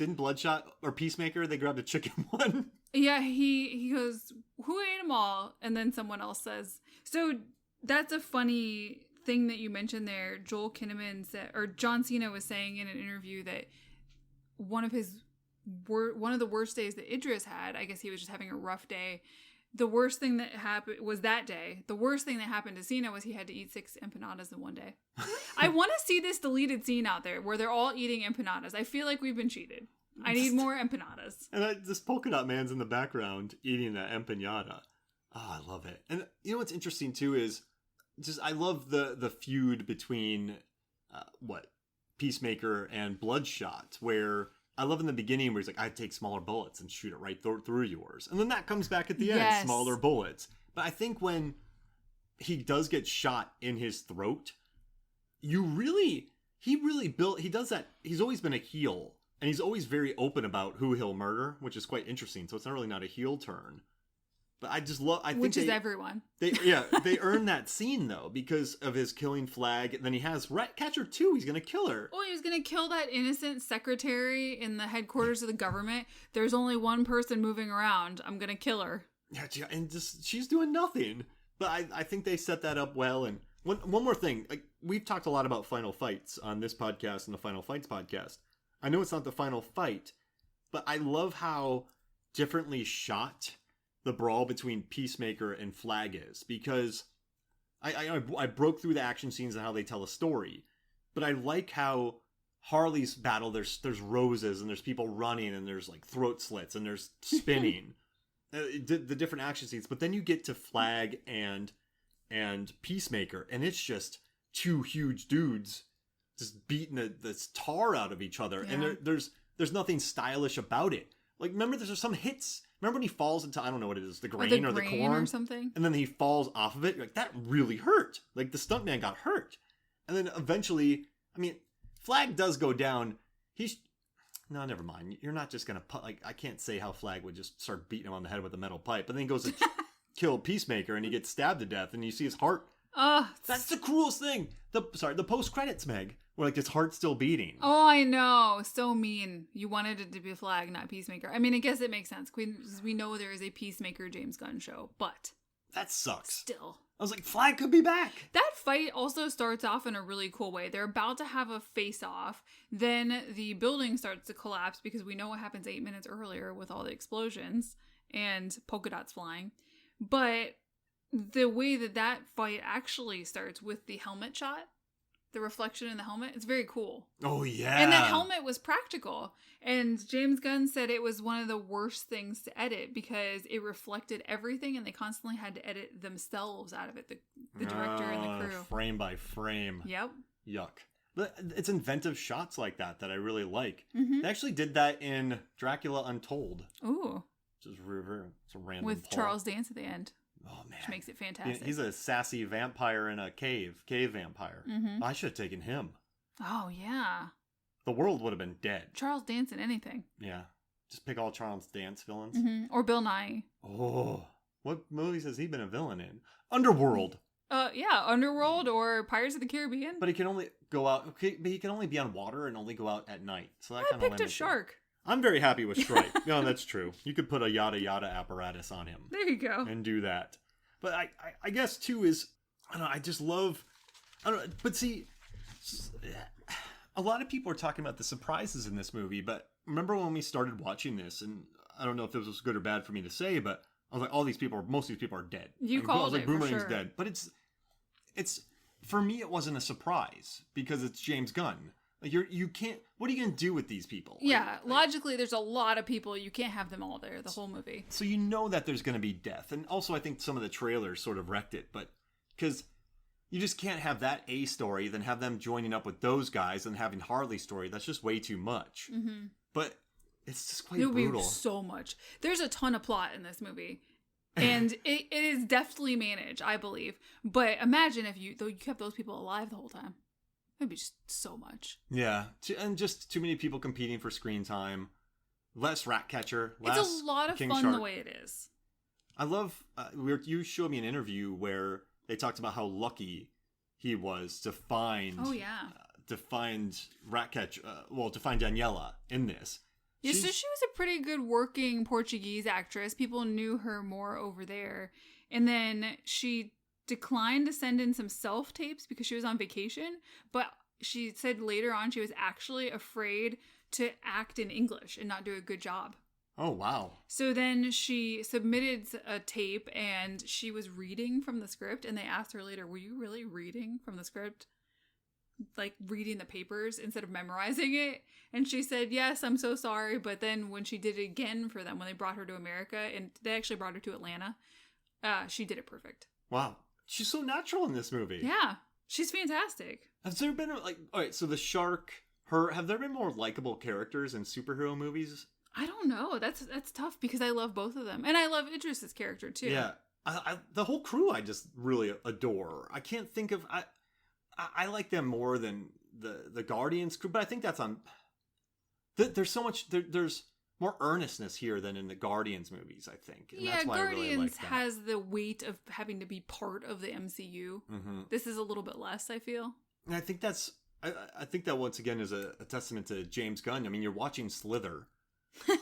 didn't Bloodshot or Peacemaker, they grabbed a chicken one? Yeah, he goes, who ate them all? And then someone else says, so that's a funny thing that you mentioned there. Joel Kinnaman said, or John Cena was saying in an interview that one of the worst days that Idris had, I guess he was just having a rough day. The worst thing that happened was that day. The worst thing that happened to Cena was he had to eat 6 empanadas in one day. I want to see this deleted scene out there where they're all eating empanadas. I feel like we've been cheated. I need more empanadas. And this polka dot man's in the background eating that empanada. Oh, I love it. And you know what's interesting too is just I love the feud between Peacemaker and Bloodshot, where I love in the beginning where he's like, I take smaller bullets and shoot it right through yours. And then that comes back at the end, smaller bullets. But I think when he does get shot in his throat, he really does that. He's always been a heel, and he's always very open about who he'll murder, which is quite interesting. So it's not really not a heel turn. But I just love... Which is everyone. They earn that scene, though, because of his killing Flag. And then he has Ratcatcher 2. He's going to kill her. Oh, he was going to kill that innocent secretary in the headquarters of the government. There's only one person moving around. I'm going to kill her. Yeah, and just she's doing nothing. But I think they set that up well. And one more thing. Like, we've talked a lot about Final Fights on this podcast and the Final Fights podcast. I know it's not the final fight, but I love how differently shot the brawl between Peacemaker and Flag is, because I broke through the action scenes and how they tell a story, but I like how Harley's battle, there's roses and there's people running and there's like throat slits and there's spinning, the different action scenes. But then you get to Flag and Peacemaker, and it's just two huge dudes just beating the tar out of each other, and there's nothing stylish about it. Like, remember, there's some hits. Remember when he falls into, I don't know what it is, the grain or the corn? Or something? And then he falls off of it. You're like, that really hurt. Like, the stuntman got hurt. And then eventually, I mean, Flag does go down. No, never mind. You're not just going to, I can't say how Flag would just start beating him on the head with a metal pipe. But then he goes to kill Peacemaker, and he gets stabbed to death, and you see his heart. That's the cruelest thing. The post-credits, Meg, where like his heart's still beating. Oh, I know. So mean. You wanted it to be Flag, not Peacemaker. I mean, I guess it makes sense. We know there is a Peacemaker James Gunn show, but that sucks. Still. I was like, Flag could be back. That fight also starts off in a really cool way. They're about to have a face-off. Then the building starts to collapse because we know what happens 8 minutes earlier with all the explosions and polka dots flying. But the way that fight actually starts with the helmet shot, the reflection in the helmet, it's very cool. Oh, yeah. And that helmet was practical. And James Gunn said it was one of the worst things to edit because it reflected everything and they constantly had to edit themselves out of it, the director and the crew. Frame by frame. Yep. Yuck. But it's inventive shots like that I really like. Mm-hmm. They actually did that in Dracula Untold. Ooh. Which is it's a random with pull. Charles Dance at the end. Oh, man. Which makes it fantastic. He's a sassy vampire in a cave vampire. Mm-hmm. I should have taken him. Oh, yeah. The world would have been dead. Charles Dance in anything. Yeah. Just pick all Charles Dance villains. Mm-hmm. Or Bill Nye. Oh. What movies has he been a villain in? Underworld. Yeah. Underworld or Pirates of the Caribbean. But he can only go out... Okay, but he can only be on water and only go out at night. So that I picked a shark. I'm very happy with Stripe. No, that's true. You could put a yada yada apparatus on him. There you go. And do that. But I guess, too, is... I don't know, I just love... I don't know, but see... A lot of people are talking about the surprises in this movie, but remember when we started watching this, and I don't know if this was good or bad for me to say, but I was like, most of these people are dead. You called it, for sure. Dead. But it's... For me, it wasn't a surprise, because it's James Gunn. Like you can't. What are you gonna do with these people? Yeah, logically, there's a lot of people. You can't have them all there the whole movie. So you know that there's gonna be death, and also I think some of the trailers sort of wrecked it. But because you just can't have that A story, then have them joining up with those guys and having Harley's story. That's just way too much. Mm-hmm. But it's just quite brutal. It would be so much. There's a ton of plot in this movie. And it is deftly managed, I believe. But imagine if you kept those people alive the whole time. It'd be just so much. Yeah. And just too many people competing for screen time. Less Ratcatcher. Less it's a lot of King fun Shark. the way it is. I love... you showed me an interview where they talked about how lucky he was to find... Oh, yeah. To find Ratcatcher... to find Daniela in this. Yeah, so she was a pretty good working Portuguese actress. People knew her more over there. And then she declined to send in some self-tapes because she was on vacation. But she said later on she was actually afraid to act in English and not do a good job. Oh, wow. So then she submitted a tape and she was reading from the script. And they asked her later, were you really reading from the script? Like reading the papers instead of memorizing it? And she said, yes, I'm so sorry. But then when she did it again for them, when they brought her to America, and they actually brought her to Atlanta, she did it perfect. Wow. She's so natural in this movie. Yeah. She's fantastic. Has there been, like, all right, so the shark, have there been more likable characters in superhero movies? I don't know. That's tough because I love both of them. And I love Idris's character too. Yeah. The whole crew I just really adore. I can't think of... I like them more than the Guardians crew, but I think that's on... There's so much... There's more earnestness here than in the Guardians movies, I think. And that's why Guardians I really like that. has the weight of having to be part of the MCU. Mm-hmm. This is a little bit less, I feel. And I think that's... I think that once again is a testament to James Gunn. I mean, you're watching Slither,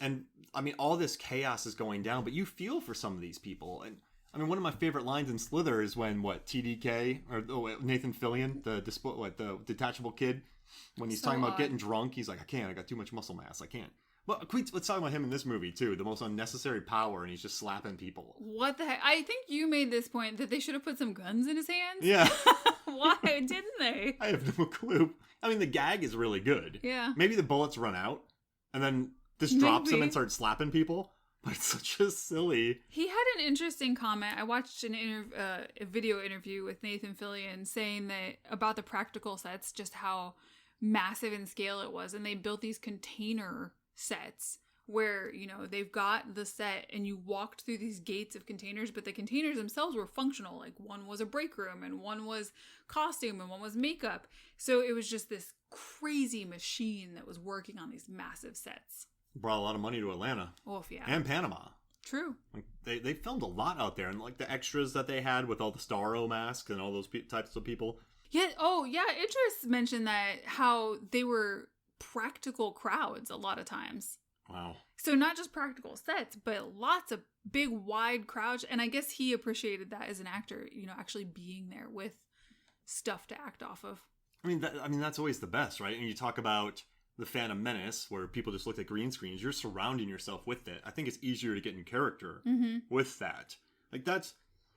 and I mean, all this chaos is going down, but you feel for some of these people. And I mean, one of my favorite lines in Slither is when TDK or Nathan Fillion, the detachable kid, when he's talking about getting drunk, he's like, I got too much muscle mass, I can't. Well, let's talk about him in this movie too. The most unnecessary power, and he's just slapping people. What the heck? I think you made this point that they should have put some guns in his hands. Yeah. Why didn't they? I have no clue. I mean, the gag is really good. Yeah. Maybe the bullets run out, and then this drops him and starts slapping people. But it's such a silly... He had an interesting comment. I watched a video interview with Nathan Fillion saying that about the practical sets, just how massive in scale it was. And they built these container sets where, they've got the set and you walked through these gates of containers, but the containers themselves were functional. Like one was a break room and one was costume and one was makeup. So it was just this crazy machine that was working on these massive sets. Brought a lot of money to Atlanta. Oh, yeah. And Panama. True. Like they filmed a lot out there, and like the extras that they had with all the Starro masks and all those types of people. Yeah. Oh, yeah. Idris mentioned that how they were practical crowds a lot of times. Wow. So not just practical sets, but lots of big, wide crowds. And I guess he appreciated that as an actor, actually being there with stuff to act off of. I mean, that's always the best, right? And you talk about the Phantom Menace, where people just look at green screens. You're surrounding yourself with it. I think it's easier to get in character with that. Like that's,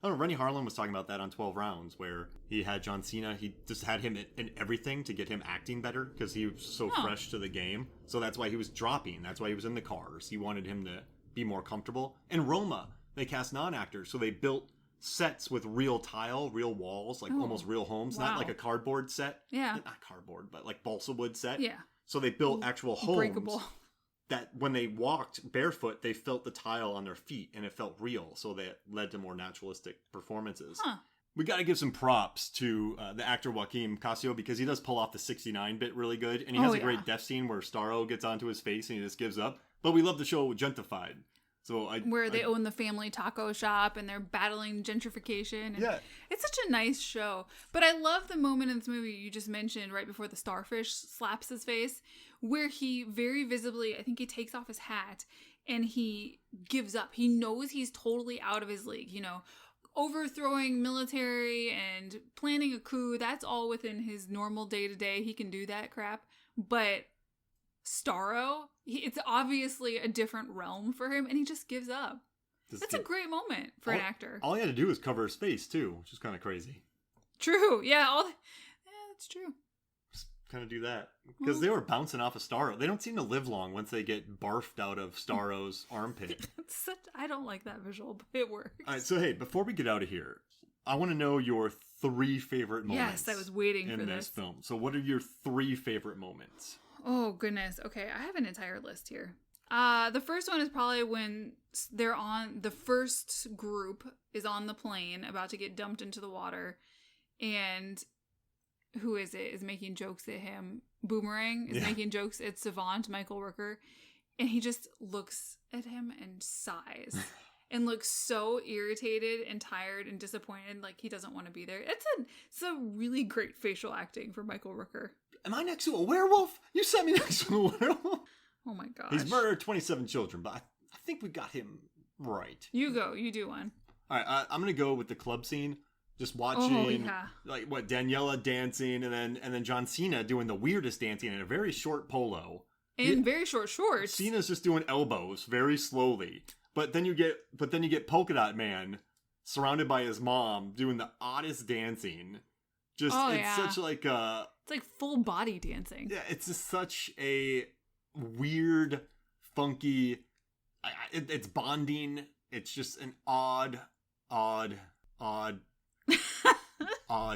I don't know, Rennie Harlan was talking about that on 12 Rounds, where he had John Cena. He just had him in everything to get him acting better because he was so fresh to the game. So that's why he was dropping. That's why he was in the cars. He wanted him to be more comfortable. In Roma, they cast non-actors, so they built sets with real tile, real walls, like almost real homes. Wow. Not like a cardboard set. Yeah. Not cardboard, but like balsa wood set. Yeah. So they built actual homes breakable. That when they walked barefoot, they felt the tile on their feet and it felt real. So that led to more naturalistic performances. Huh. We got to give some props to the actor Joaquin Casio because he does pull off the 69-bit really good. And he has a great death scene where Starro gets onto his face and he just gives up. But we love the show Gentrified. So where they own the family taco shop and they're battling gentrification. And yeah. It's such a nice show. But I love the moment in this movie you just mentioned right before the starfish slaps his face, where he very visibly, I think he takes off his hat and he gives up. He knows he's totally out of his league, overthrowing military and planning a coup. That's all within his normal day-to-day. He can do that crap. But Starro, it's obviously a different realm for him, and he just gives up. That's a great moment for an actor. All he had to do was cover his face, too, which is kind of crazy. True. Yeah, that's true. Just kind of do that. Because they were bouncing off of Starro. They don't seem to live long once they get barfed out of Starro's armpit. I don't like that visual, but it works. All right, so hey, before we get out of here, I want to know your 3 favorite moments. Yes, I was waiting for this. In this film. So what are your 3 favorite moments? Oh, goodness. Okay, I have an entire list here. The first one is probably when the first group is on the plane about to get dumped into the water, and who is it? Is making jokes at him. Boomerang is making jokes at Savant, Michael Rooker, and he just looks at him and sighs and looks so irritated and tired and disappointed, like he doesn't want to be there. It's a really great facial acting for Michael Rooker. Am I next to a werewolf? You set me next to a werewolf. Oh my gosh. He's murdered 27 children, but I think we got him right. You go. You do one. All right, I'm gonna go with the club scene. Just watching, like Daniela dancing, and then John Cena doing the weirdest dancing in a very short polo. In very short shorts. Cena's just doing elbows very slowly, but then you get Polka Dot Man surrounded by his mom doing the oddest dancing. Just such like a. It's like full body dancing. Yeah, it's just such a weird, funky. It's bonding. It's just an odd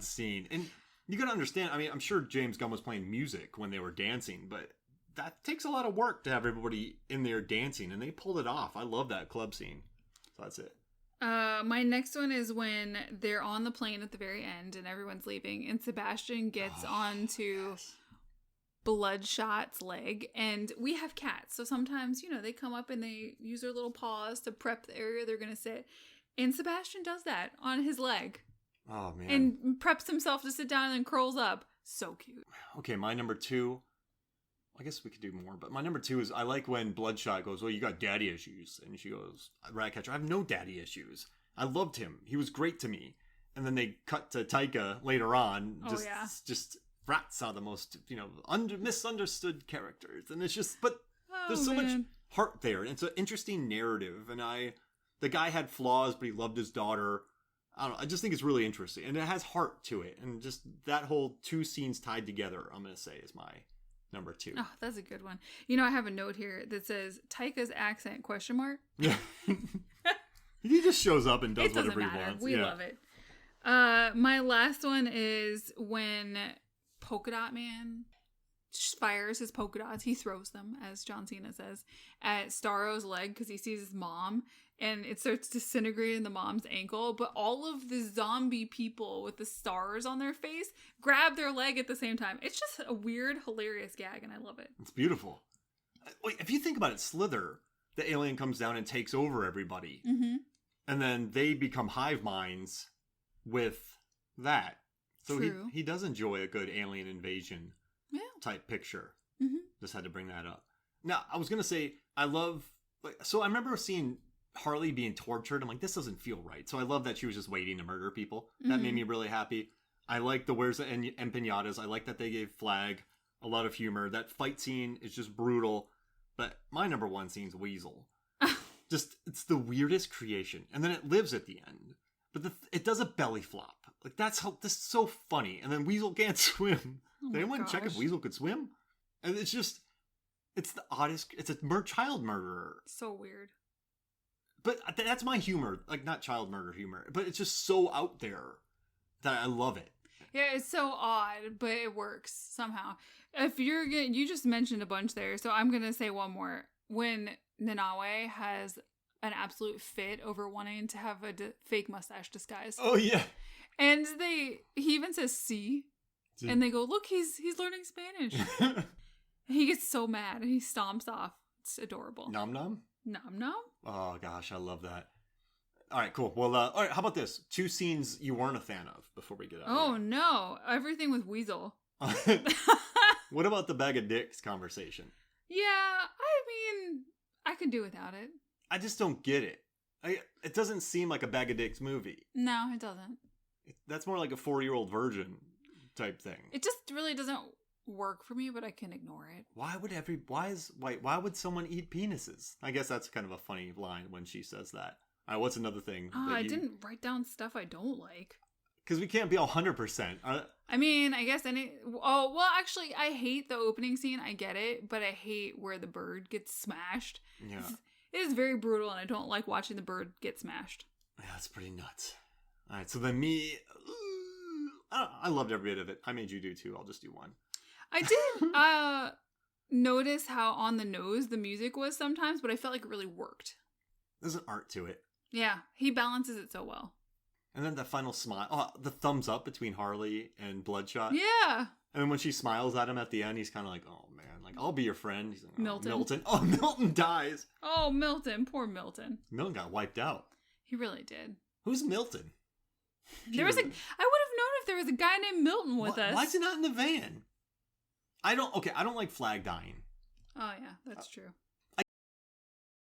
scene. And you gotta understand, I mean, I'm sure James Gunn was playing music when they were dancing, but that takes a lot of work to have everybody in there dancing, and they pulled it off. I love that club scene. So that's it. My next one is when they're on the plane at the very end and everyone's leaving, and Sebastian gets onto Bloodshot's leg, and we have cats, so sometimes, they come up and they use their little paws to prep the area they're gonna sit, and Sebastian does that on his leg. Oh man. And preps himself to sit down and then curls up. So cute. Okay, my number 2, I guess we could do more, but my number 2 is I like when Bloodshot goes, well, you got daddy issues, and she goes, Ratcatcher, I have no daddy issues. I loved him. He was great to me. And then they cut to Taika later on, just rats are the most, misunderstood characters. And it's just, but there's so much heart there. And it's an interesting narrative. And the guy had flaws, but he loved his daughter. I don't know. I just think it's really interesting. And it has heart to it. And just that whole 2 scenes tied together, I'm going to say, is my number 2. Oh, that's a good one. I have a note here that says Taika's accent ? Yeah. He just shows up and does whatever he wants. We love it. My last one is when Polka Dot Man fires his polka dots. He throws them, as John Cena says, at Starro's leg because he sees his mom, and it starts disintegrating the mom's ankle. But all of the zombie people with the stars on their face grab their leg at the same time. It's just a weird, hilarious gag, and I love it. It's beautiful. Wait, if you think about it, Slither, the alien comes down and takes over everybody. Mm-hmm. And then they become hive minds with that. So True. he does enjoy a good alien invasion type picture. Mm-hmm. Just had to bring that up. Now, I was going to say, I remember seeing Harley being tortured. I'm like, this doesn't feel right. So I love that she was just waiting to murder people. That made me really happy. I like the Where's the Empanadas. I like that they gave Flag a lot of humor. That fight scene is just brutal. But my number 1 scene's Weasel. It's the weirdest creation. And then it lives at the end. But it does a belly flop. Like, this is so funny. And then Weasel can't swim. Did anyone check if Weasel could swim? And it's the oddest. It's a child murderer. So weird. But that's my humor. Like, not child murder humor. But it's just so out there that I love it. Yeah, it's so odd, but it works somehow. You just mentioned a bunch there, so I'm going to say one more. When Nanawe has an absolute fit over wanting to have a fake mustache disguise. Oh, yeah. And he even says "see," and they go, "Look, he's learning Spanish." He gets so mad and he stomps off. It's adorable. Nom nom? Nom nom? Oh gosh, I love that. All right, cool. Well, all right, how about this? 2 scenes you weren't a fan of before we get out. Oh no, everything with Weasel. What about the bag of dicks conversation? Yeah, I mean, I could do without it. I just don't get it. It doesn't seem like a bag of dicks movie. No, it doesn't. That's more like a 4-year-old virgin type thing. It just really doesn't work for me, but I can ignore it. Why would someone eat penises? I guess that's kind of a funny line when she says that. All right, what's another thing? I didn't write down stuff I don't like. Because we can't be 100%. I mean, I guess actually, I hate the opening scene. I get it, but I hate where the bird gets smashed. Yeah. It is very brutal, and I don't like watching the bird get smashed. Yeah, that's pretty nuts. All right, so then me, I loved every bit of it. I made you do too. I'll just do one. I did notice how on the nose the music was sometimes, but I felt like it really worked. There's an art to it. Yeah, he balances it so well. And then the final smile. Oh, the thumbs up between Harley and Bloodshot. Yeah. And then when she smiles at him at the end, he's kind of like, oh man, like, I'll be your friend. He's like, oh, Milton. Oh, Milton dies. Oh, Milton. Poor Milton. Milton got wiped out. He really did. Who's Milton? I would have known if there was a guy named Milton with us. Why is he not in the van? I don't like Flag dying. Oh yeah, that's true.